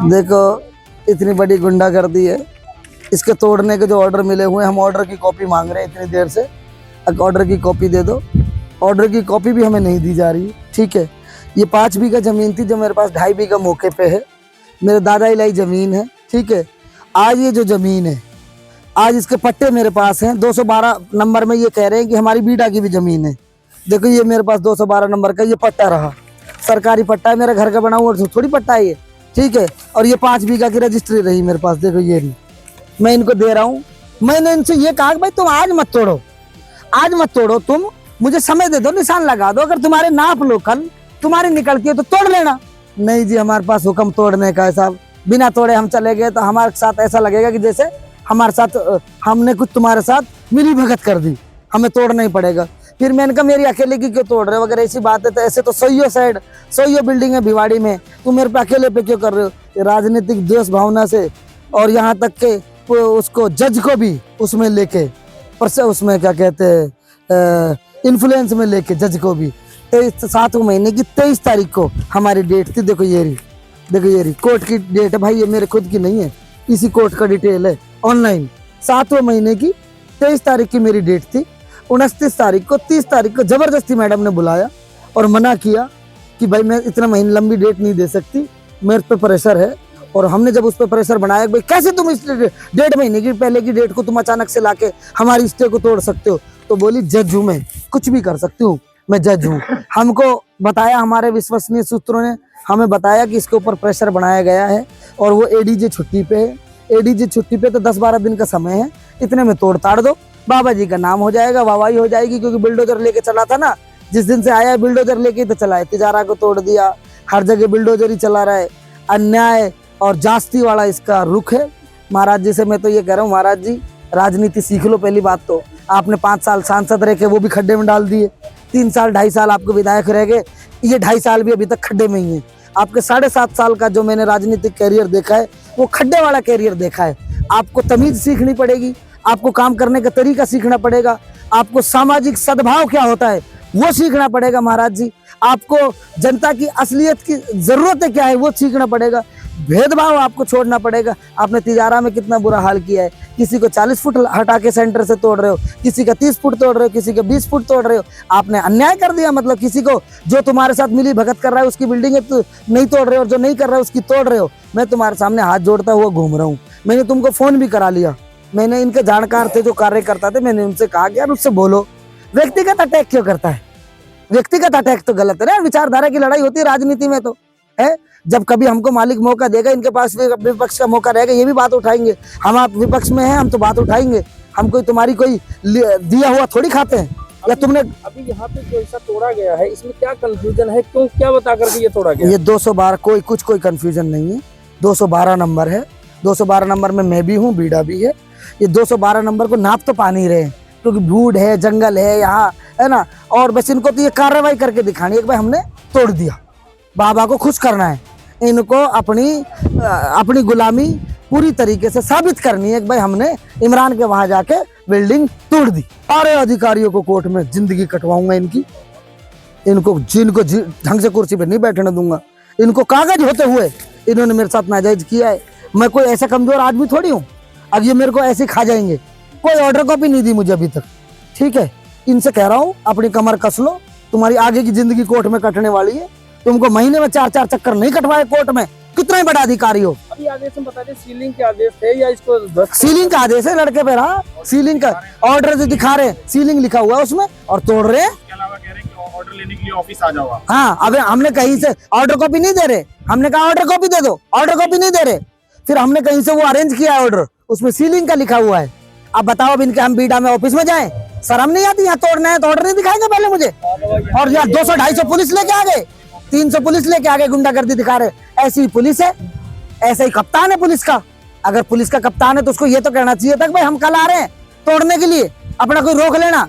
देखो इतनी बड़ी गुंडागर्दी है। इसके तोड़ने के जो ऑर्डर मिले हुए हैं, हम ऑर्डर की कॉपी मांग रहे हैं इतनी देर से। अब ऑर्डर की कॉपी दे दो। ऑर्डर की कॉपी भी हमें नहीं दी जा रही। ठीक है, ये 5 बीघा ज़मीन थी जो मेरे पास 2.5 बीघा मौके पे है। मेरे दादा इलाई ज़मीन है। ठीक है, आज ये जो ज़मीन है, आज इसके पट्टे मेरे पास हैं। 212 नंबर में ये कह रहे हैं कि हमारी बीटा की भी ज़मीन है। देखो ये मेरे पास 212 नंबर का ये पट्टा रहा, सरकारी पट्टा है, मेरा घर का बना हुआ थोड़ी पट्टा है ये। ठीक है, और ये 5 बीघा की रजिस्ट्री रही मेरे पास। देखो ये रही, मैं इनको दे रहा हूँ। मैंने इनसे ये कहा कि भाई तुम आज मत तोड़ो, आज मत तोड़ो, तुम मुझे समय दे दो, निशान लगा दो, अगर तुम्हारे नाप लो कल तुम्हारी निकलती है तो तोड़ लेना। नहीं जी, हमारे पास हुक्म तोड़ने का है साहब। बिना तोड़े हम चले गए तो हमारे साथ ऐसा लगेगा कि जैसे हमारे साथ हमने कुछ तुम्हारे साथ मिली भगत कर दी, हमें तोड़ना ही पड़ेगा। फिर मैंने कहा मेरी अकेले की क्यों तोड़ रहे हो? अगर ऐसी बात है तो ऐसे तो सही बिल्डिंग है भिवाड़ी में, तुम मेरे पे अकेले पे क्यों कर रहे हो? राजनीतिक द्वेष भावना से, और यहाँ तक के उसको जज को भी उसमें लेके, उसमें क्या कहते हैं, इन्फ्लुएंस में लेके जज को भी। 7वें महीने की 23 तारीख को हमारी डेट थी। देखो ये रही, देखो ये रही कोर्ट की डेट है भाई, ये मेरे खुद की नहीं है, इसी कोर्ट का डिटेल है ऑनलाइन। 7वें महीने की 23 तारीख की मेरी डेट थी। 29 तारीख को 30 तारीख को जबरदस्ती मैडम ने बुलाया और मना किया कि भाई मैं इतना महीने लंबी डेट नहीं दे सकती, मेरे पे प्रेशर है। और हमने जब उस पर प्रेशर बनाया भाई कैसे तुम इस 1.5 महीने की पहले की डेट को तुम अचानक से लाके हमारी स्टे को तोड़ सकते हो? तो बोली जज हूँ मैं, कुछ भी कर सकती हूँ, मैं जज हूँ। हमको बताया, हमारे विश्वसनीय सूत्रों ने हमें बताया कि इसके ऊपर प्रेशर बनाया गया है और वो एडीजे छुट्टी पे है। एडीजे छुट्टी पे तो 10-12 दिन का समय है, इतने में तोड़ ताड़ दो, बाबा जी का नाम हो जाएगा, वाहवाही हो जाएगी। क्योंकि बिल्डोजर लेके चला था ना, जिस दिन से आया बिल्डोजर लेके तो चला है, तिजारा को तोड़ दिया, हर जगह बिल्डोजर ही चला रहा है। अन्याय और जास्ती वाला इसका रुख है। महाराज जी से मैं तो ये कह रहा हूँ, महाराज जी राजनीति सीख लो। पहली बात तो आपने 5 साल सांसद रह के वो भी खड्डे में डाल दिए, 3 साल 2.5 साल आपको विधायक रह गए, ये 2.5 साल भी अभी तक खड्डे में ही है। आपके 7.5 साल का जो मैंने राजनीतिक कैरियर देखा है वो खड्डे वाला कैरियर देखा है। आपको तमीज सीखनी पड़ेगी, आपको काम करने का तरीका सीखना पड़ेगा, आपको सामाजिक सद्भाव क्या होता है वो सीखना पड़ेगा। महाराज जी आपको जनता की असलियत की जरूरतें क्या है वो सीखना पड़ेगा, भेदभाव आपको छोड़ना पड़ेगा। आपने तिजारा में कितना बुरा हाल किया है, किसी को 40 फुट हटा के सेंटर से तोड़ रहे हो, किसी का 30 फुट तोड़ रहे हो, किसी का 20 फुट तोड़ रहे हो। आपने अन्याय कर दिया, मतलब किसी को जो तुम्हारे साथ मिली भगत कर रहा है उसकी बिल्डिंग तो नहीं तोड़ रहे हो, और जो नहीं कर रहा है उसकी तोड़ रहे हो। मैं तुम्हारे सामने हाथ जोड़ता हुआ घूम रहा हूँ। मैंने तुमको फोन भी करा लिया, मैंने इनके जानकार थे जो कार्यकर्ता थे, मैंने उनसे कहा कि यार उससे बोलो, व्यक्तिगत अटैक क्यों करता है? व्यक्तिगत अटैक तो गलत है ना, विचारधारा की लड़ाई होती है राजनीति में तो है। जब कभी हमको मालिक मौका देगा, इनके पास विपक्ष का मौका रहेगा, ये भी बात उठाएंगे। हम आप विपक्ष में हैं, हम तो बात उठाएंगे। हम कोई तुम्हारी कोई दिया हुआ थोड़ी खाते हैं। या तुमने अभी यहाँ पे जो ऐसा तोड़ा गया है इसमें क्या कंफ्यूजन है, क्यों, क्या बता करके ये तोड़ा गया? ये 212 कोई कंफ्यूजन नहीं है, 212 नंबर है। 212 नंबर में मैं भी हूँ, बीड़ा भी है। ये 212 नंबर को नाप तो पा नहीं रहे हैं क्योंकि भूड है, जंगल है यहाँ, है ना। और बस इनको तो ये कार्रवाई करके दिखानी है कि भाई हमने तोड़ दिया, बाबा को खुश करना है, इनको अपनी गुलामी पूरी तरीके से साबित करनी है कि भाई हमने इमरान के वहां जाके बिल्डिंग तोड़ दी। सारे अधिकारियों को कोर्ट में जिंदगी कटवाऊंगा इनकी, इनको ढंग से कुर्सी पे नहीं बैठने दूंगा। इनको कागज होते हुए इन्होंने मेरे साथ नाजायज किया है। मैं कोई ऐसा कमजोर आदमी थोड़ी हूँ, अब ये मेरे को ऐसे खा जाएंगे। कोई ऑर्डर कॉपी नहीं दी मुझे अभी तक। ठीक है, इनसे कह रहा हूँ अपनी कमर कस लो, तुम्हारी आगे की जिंदगी कोर्ट में कटने वाली है। तुमको महीने में 4-4 चक्कर नहीं कटवाए कोर्ट में, कितना ही बड़ा अधिकारी हो। अभी आदेश में बता दें, सीलिंग के आदेश थे या इसको? सीलिंग का आदेश है, लड़के पे रहा सीलिंग का ऑर्डर जो दिखा रहे हैं, सीलिंग लिखा हुआ है उसमें, और तोड़ रहे हैं। इसके अलावा कह रहे हैं कि ऑर्डर लेने के लिए ऑफिस आ जाओ। हाँ, अब हमने कहीं से ऑर्डर कॉपी नहीं दे रहे, हमने कहा ऑर्डर कॉपी दे दो, ऑर्डर कॉपी नहीं दे रहे। फिर हमने कहीं से वो अरेंज किया है ऑर्डर, उसमें सीलिंग का लिखा हुआ है। अब बताओ, अब इनके हम बीडा में ऑफिस में जाएं? शर्म नहीं आती? यहाँ तोड़ना है तो ऑर्डर नहीं दिखाएंगे पहले मुझे? और यहाँ 200-250 पुलिस लेके आ गए, 300 पुलिस लेके आ गए, गुंडागर्दी दिखा रहे। ऐसी पुलिस है, ऐसा ही कप्तान है पुलिस का। अगर पुलिस का कप्तान है तो उसको ये तो कहना चाहिए था कि भाई हम कल आ रहे हैं तोड़ने के लिए, अपना कोई रोक लेना।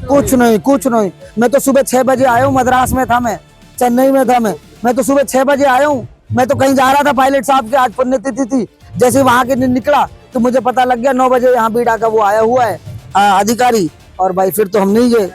कुछ नहीं। मैं तो सुबह 6 बजे आया हूँ, मद्रास में था मैं, चेन्नई में था मैं तो सुबह 6 बजे आया हूँ। मैं तो कहीं जा रहा था, पायलट साहब के आज पुण्यतिथि थी। जैसे वहां के निकला तो मुझे पता लग गया 9 बजे यहाँ बीडा का वो आया हुआ है अधिकारी, और भाई फिर तो हम नहीं गए।